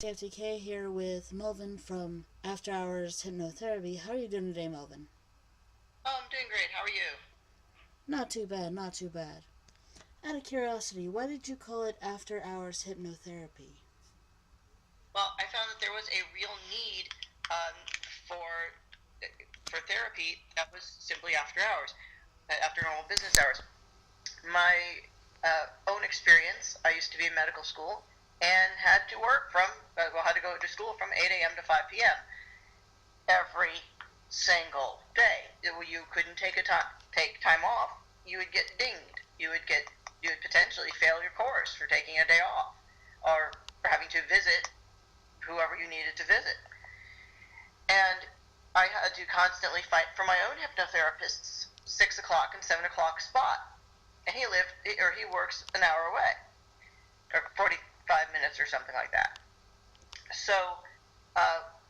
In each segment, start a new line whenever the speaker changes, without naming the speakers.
FTK here with Melvin from After Hours Hypnotherapy. How are you doing today, Melvin?
Oh, I'm doing great. How are you?
Not too bad, not too bad. Out of curiosity, why did you call it After Hours Hypnotherapy?
Well, I found that there was a real need um, for for therapy that was simply after hours, after normal business hours. My own experience, I used to be in medical school and had to work had to go to school from 8 a.m. to 5 p.m. every single day. You couldn't take time off. You would get dinged. You would potentially fail your course for taking a day off or for having to visit whoever you needed to visit. And I had to constantly fight for my own hypnotherapist's 6 o'clock and 7 o'clock spot. And he works an hour away, or 45 minutes or something like that. So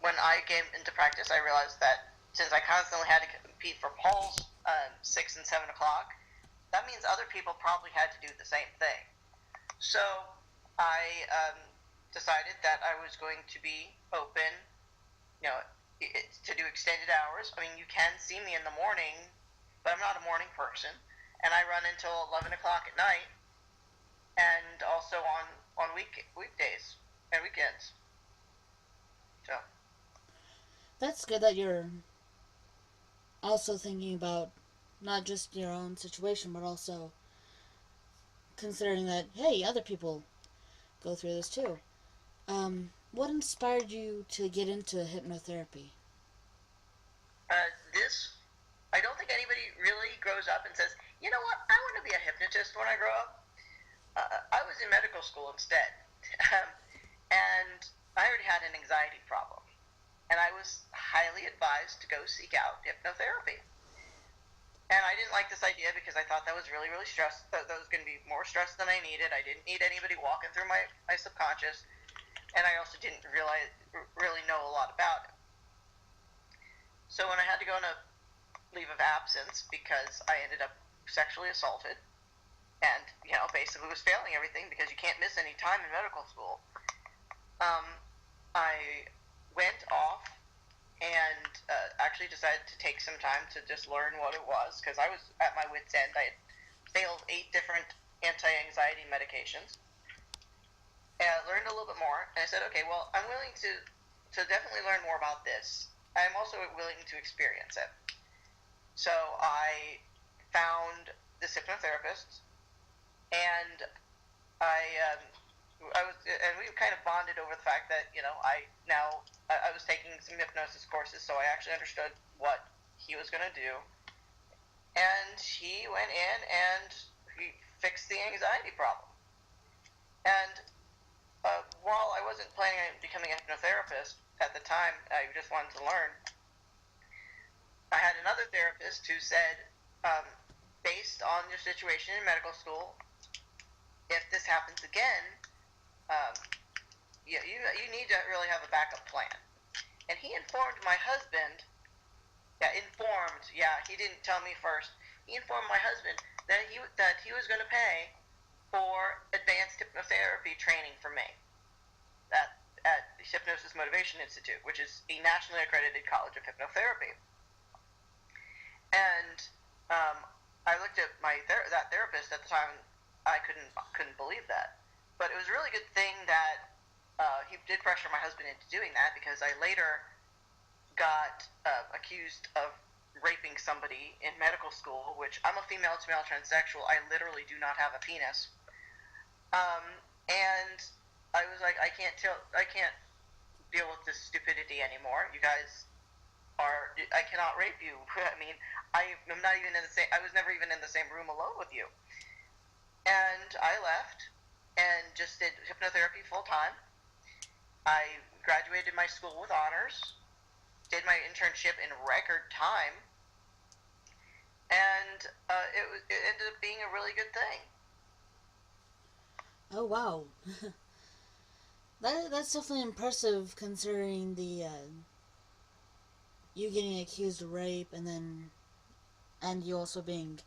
when I came into practice, I realized that since I constantly had to compete for Paul's 6 and 7 o'clock, that means other people probably had to do the same thing. So I decided that I was going to be open, you know, to do extended hours. I mean, you can see me in the morning, but I'm not a morning person, and I run until 11 o'clock at night, and also on weekdays and weekends. So
That's good that you're also thinking about not just your own situation, but also considering that, hey, other people go through this too. What inspired you to get into hypnotherapy?
this, I don't think anybody really grows up and says, you know what, I want to be a hypnotist when I grow up. I was in medical school instead, and I already had an anxiety problem, and I was highly advised to go seek out hypnotherapy. And I didn't like this idea because I thought that was really, really stress. That was going to be more stress than I needed. I didn't need anybody walking through my subconscious, and I also didn't really know a lot about it. So when I had to go on a leave of absence because I ended up sexually assaulted, and basically was failing everything because you can't miss any time in medical school. Um, I went off and actually decided to take some time to just learn what it was because I was at my wit's end. I had failed 8 different anti-anxiety medications, and I learned a little bit more. And I said, okay, well, I'm willing to definitely learn more about this. I'm also willing to experience it. So I found this hypnotherapist, and and we kind of bonded over the fact that I was taking some hypnosis courses, so I actually understood what he was going to do, and he went in and he fixed the anxiety problem. And while I wasn't planning on becoming a hypnotherapist at the time, I just wanted to learn. I had another therapist who said, um, based on your situation in medical school, if this happens again, um, you need to really have a backup plan. And he informed my husband, he didn't tell me first. He informed my husband that he was going to pay for advanced hypnotherapy training for me at the Hypnosis Motivation Institute, which is a nationally accredited college of hypnotherapy. And I looked at that therapist at the time. I couldn't believe that, but it was a really good thing that he did pressure my husband into doing that because I later got accused of raping somebody in medical school, which I'm a female to male transsexual. I literally do not have a penis. And I was like, I can't deal with this stupidity anymore. You guys I cannot rape you. I mean, I'm not even in the same. I was never even in the same room alone with you. And I left and just did hypnotherapy full time. I graduated my school with honors, did my internship in record time, and it ended up being a really good thing.
Oh wow, that's definitely impressive considering the you getting accused of rape and you also being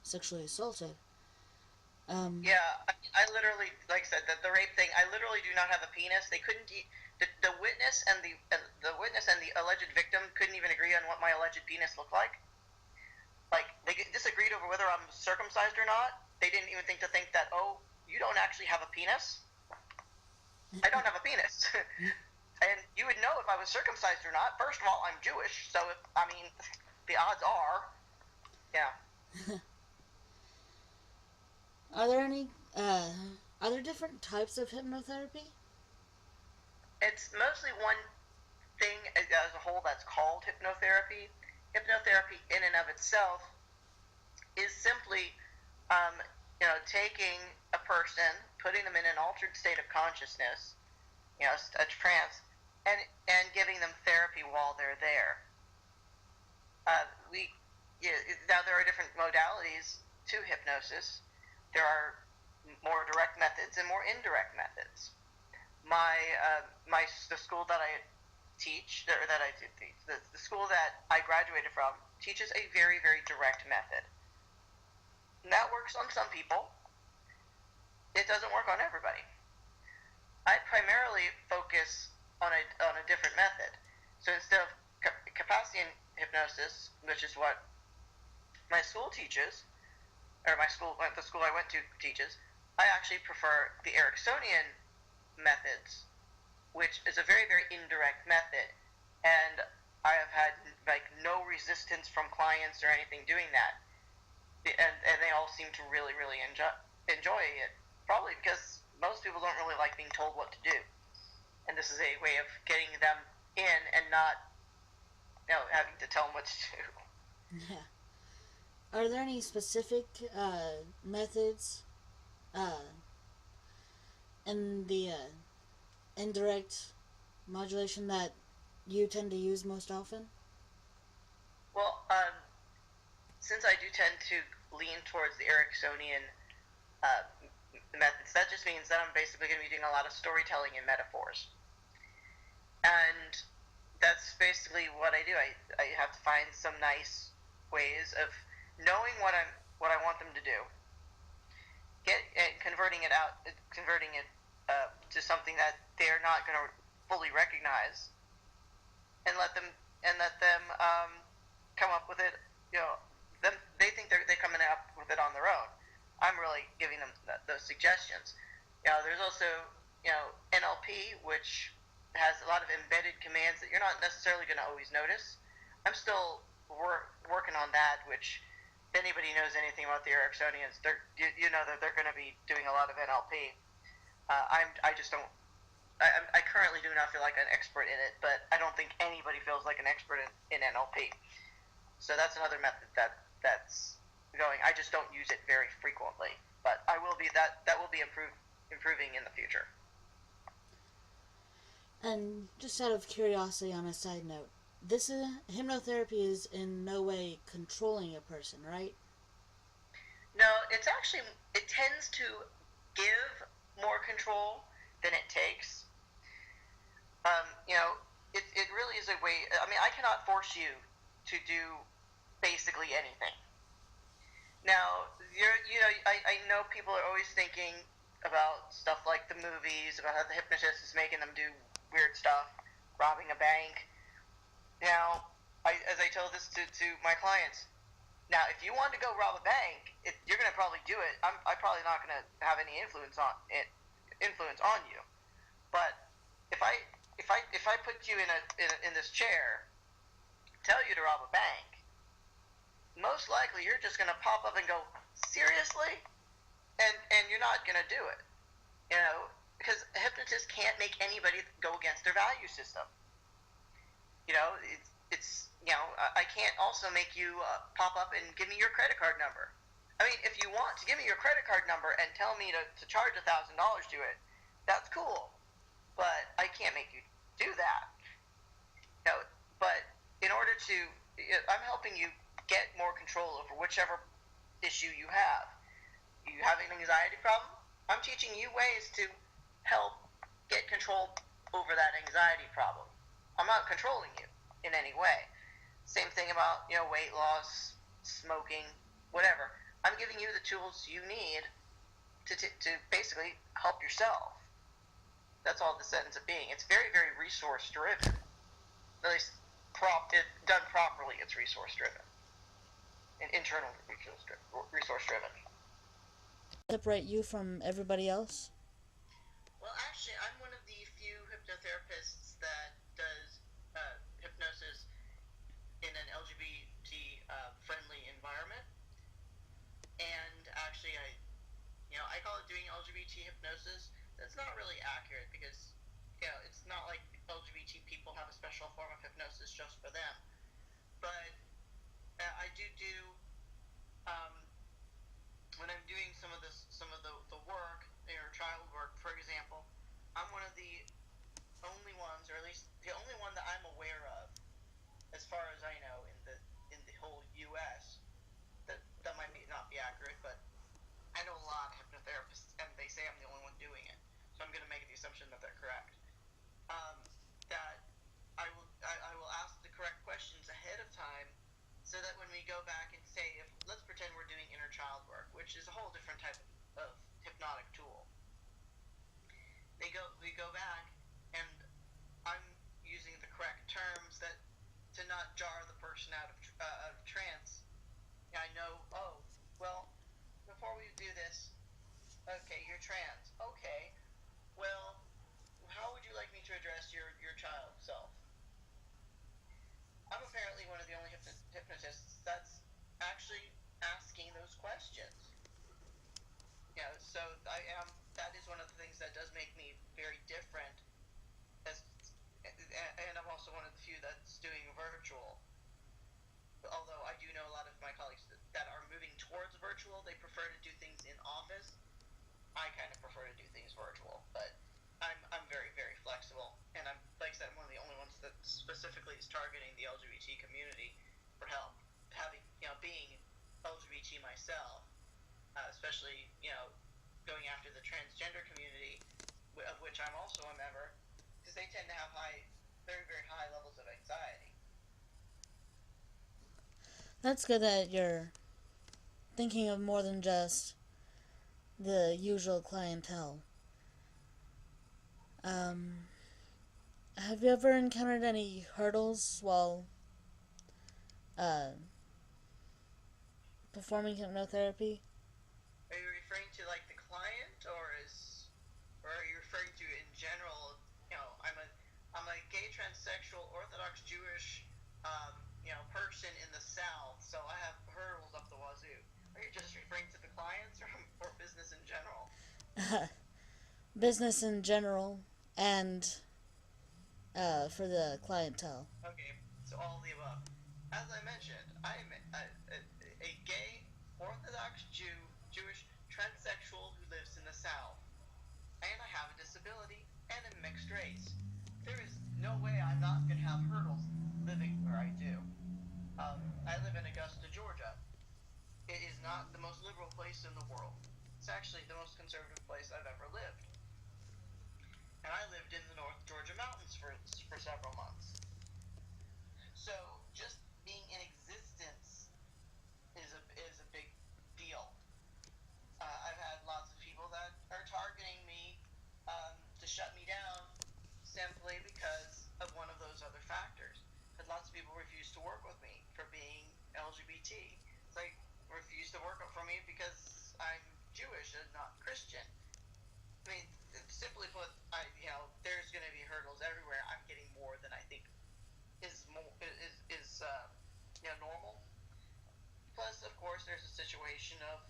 sexually assaulted.
Yeah, I literally, like I said, the rape thing. I literally do not have a penis. They couldn't. The witness and the witness and the alleged victim couldn't even agree on what my alleged penis looked like. Like they disagreed over whether I'm circumcised or not. They didn't even think that, oh, you don't actually have a penis. I don't have a penis. And you would know if I was circumcised or not. First of all, I'm Jewish, so if, I mean, the odds are, yeah.
Are there any are there different types of hypnotherapy?
It's mostly one thing as a whole that's called hypnotherapy. Hypnotherapy, in and of itself, is simply, um, taking a person, putting them in an altered state of consciousness, a trance, and giving them therapy while they're there. We yeah, now there are different modalities to hypnosis. There are more direct methods and more indirect methods. The school that I teach, or that I the school that I graduated from, teaches a very very direct method. And that works on some people. It doesn't work on everybody. I primarily focus on a different method. So instead of capacity hypnosis, which is what my school teaches, or the school I went to teaches, I actually prefer the Ericksonian methods, which is a very, very indirect method. And I have had like no resistance from clients or anything doing that. And they all seem to really, really enjoy it. Probably because most people don't really like being told what to do. And this is a way of getting them in and not, having to tell them what to do.
Yeah. Are there any specific methods uh, in the indirect modulation that you tend to use most often?
Well, since I do tend to lean towards the Ericksonian uh, methods, that just means that I'm basically going to be doing a lot of storytelling and metaphors. And that's basically what I do. I have to find some nice ways of knowing what I want them to do, converting it to something that they're not going to fully recognize, and let them come up with it. They think they're coming up with it on their own. I'm really giving them those suggestions. There's also NLP, which has a lot of embedded commands that you're not necessarily going to always notice. I'm still working on that, which if anybody knows anything about the Ericksonians, you know that they're going to be doing a lot of NLP. I just don't. I currently do not feel like an expert in it, but I don't think anybody feels like an expert in NLP. So that's another method that's going. I just don't use it very frequently, but I will be that will be improving in the future.
And just out of curiosity, on a side note, this hypnotherapy is in no way controlling a person, right?
No, it tends to give more control than it takes. Um, you know, it really is a way. I mean, I cannot force you to do basically anything. Now, I know people are always thinking about stuff like the movies, about how the hypnotist is making them do weird stuff, robbing a bank. Now, as I told this to my clients, now if you want to go rob a bank, you're going to probably do it. I'm probably not going to have any influence on you. But if I put you in this chair, tell you to rob a bank, most likely you're just going to pop up and go, seriously? And you're not going to do it. Because a hypnotist can't make anybody go against their value system. I can't also make you pop up and give me your credit card number. I mean, if you want to give me your credit card number and tell me to charge $1,000 to it, that's cool. But I can't make you do that. But in order to, I'm helping you get more control over whichever issue you have. You have an anxiety problem? I'm teaching you ways to help get control over that anxiety problem. I'm not controlling you in any way. Same thing about weight loss, smoking, whatever. I'm giving you the tools you need to basically help yourself. That's all this ends up being. It's very, very resource driven. At least done properly, it's resource driven. And internal resource driven.
Separate you from everybody else?
Well, actually, I'm one of the few hypnotherapists that does hypnosis in an LGBT friendly environment. And actually, I call it doing LGBT hypnosis. That's not really accurate because, it's not like LGBT people have a special form of hypnosis just for them. But I do um, when I'm doing some of the work, child work, for example. I'm one of the only ones, or at least the only one that I'm aware of, as far as I know, in the whole U.S. That might not be accurate, but I know a lot of hypnotherapists, and they say I'm the only one doing it. So I'm going to make the assumption that they're correct. That I will ask the correct questions ahead of time, so that when we go back and say, if let's pretend we're doing inner child work, which is a whole different type of hypnotic tool. We go back, and I'm using the correct terms to not jar the person out of trance. I know. Oh, well, before we do this, okay, you're trans. Okay, well, how would you like me to address your child self? I'm apparently one of the only hypnotists that's actually asking those questions. So I am. That is one of the things that does make me very different. As and I'm also one of the few that's doing virtual. Although I do know a lot of my colleagues that are moving towards virtual, they prefer to do things in office. I kind of prefer to do things virtual, but I'm very, very flexible, and I'm, like I said, I'm one of the only ones that specifically is targeting the LGBT community for help. Having being LGBT myself, especially going after the transgender community, of which I'm also a member, because they tend to have very, very high levels of anxiety.
That's good that you're thinking of more than just the usual clientele. Um, have you ever encountered any hurdles while uh, performing hypnotherapy?
Are you referring to like the client, or are you referring to in general? I'm a gay transsexual Orthodox Jewish person in the South, so I have hurdles up the wazoo. Are you just referring to the clients, or business in general?
Business in general and for the clientele.
Okay, so all of the above. As I mentioned, I am a gay Orthodox Jewish transsexual who lives in the South, and I have a disability and a mixed race. There is no way I'm not going to have hurdles living where I do. I live in Augusta, Georgia. It is not the most liberal place in the world. It's actually the most conservative place I've ever lived. And I lived in the North Georgia mountains for several months. So just being in existence is a big deal. I've had lots of people that are targeting me to shut me down simply because of one of those other factors. Because lots of people refuse to work with me for being LGBT. It's like, refuse to work for me because I'm Jewish and not Christian. I mean, simply put, there's going to be hurdles everywhere. I'm getting more than I think is normal. Plus, of course, there's a situation of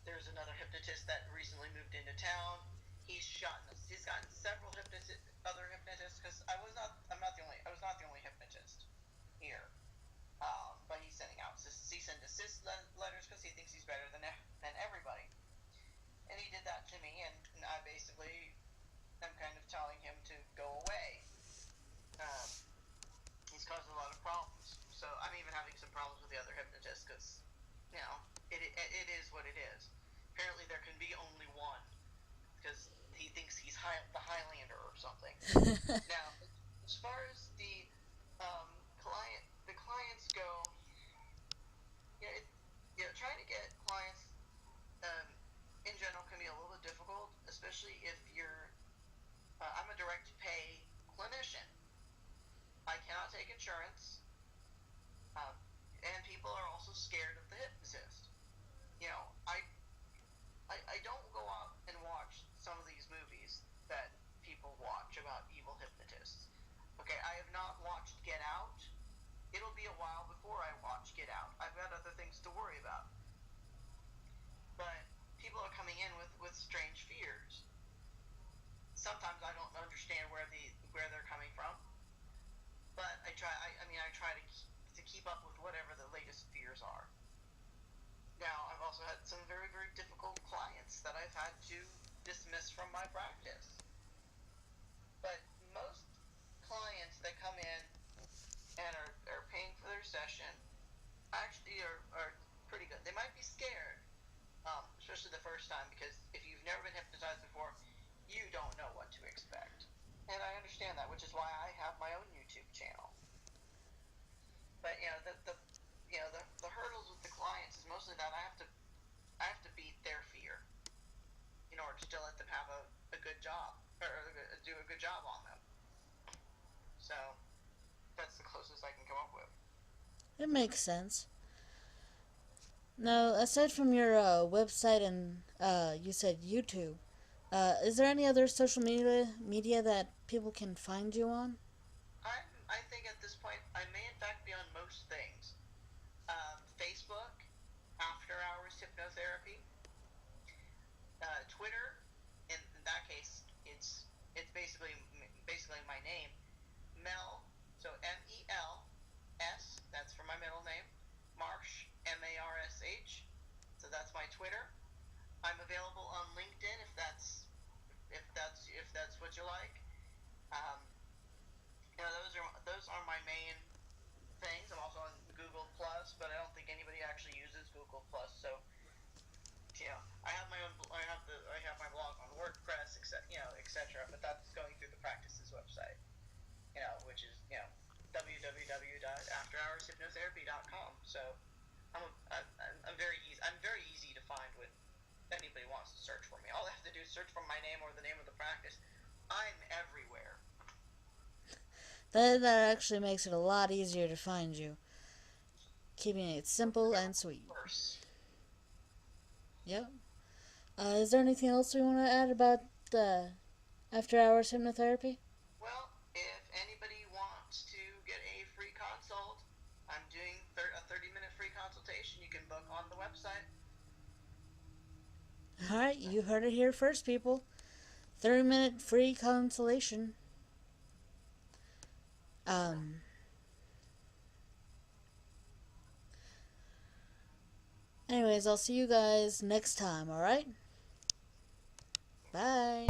there's another hypnotist that recently moved into town. He's gotten several other hypnotists, because I was not the only hypnotist here. But he's sending out cease and desist letters because he thinks he's better than everybody. And he did that to me, and I basically am kind of telling him to go away. He's caused a lot of problems. So I'm even having some problems with the other hypnotists because, it is what it is. Apparently there can be only one because he thinks he's the Highlander or something. Now, as far as the clients go, trying to get clients especially if you're. I'm a direct pay clinician. I cannot take insurance, um, and people are also scared of the hypnotist. You know, I don't go out and watch some of these movies that people watch about evil hypnotists. Okay, I have not watched Get Out. It'll be a while before I watch Get Out. I've got other things to worry about. But people are coming in with strange fears. Sometimes I don't understand where they're coming from, but I try. I try to keep up with whatever the latest fears are. Now, I've also had some very, very difficult clients that I've had to dismiss from my practice. But most clients that come in and are paying for their session actually are pretty good. They might be scared, especially the first time, because if you've never been hypnotized before, you don't know what to expect. And I understand that, which is why I have my own YouTube channel. But the hurdles with the clients is mostly that I have to beat their fear in order to let them have a good job, or do a good job on them. So that's the closest I can come up with.
It makes sense. Now, aside from your website and you said YouTube, is there any other social media that people can find you on?
I think at this point I may in fact be on most things. Facebook, After Hours Hypnotherapy, Twitter. In that case, it's basically my name, Mel. So MELS. That's for my middle name. Marsh, MARSH. So that's my Twitter. I'm available on LinkedIn if that's what you like. Um, those are my main things. I'm also on Google Plus, but I don't think anybody actually uses Google Plus. So I have my own. I have my blog on WordPress, etc. But that's going through the practice's website, which is www.afterhourshypnotherapy.com. So I'm very easy. I'm very easy to find when anybody wants to search for me. All they have to do is search for my name or the name of the practice. I'm everywhere.
That actually makes it a lot easier to find you, keeping it simple and sweet.
Worse.
Yep. Is there anything else we want to add about the after hours hypnotherapy?
Well, if anybody wants to get a free consult, I'm doing a 30-minute free consultation. You can book on the website.
Alright, you heard it here first, people. 30-minute free consultation. Um. Anyways, I'll see you guys next time, alright? Bye.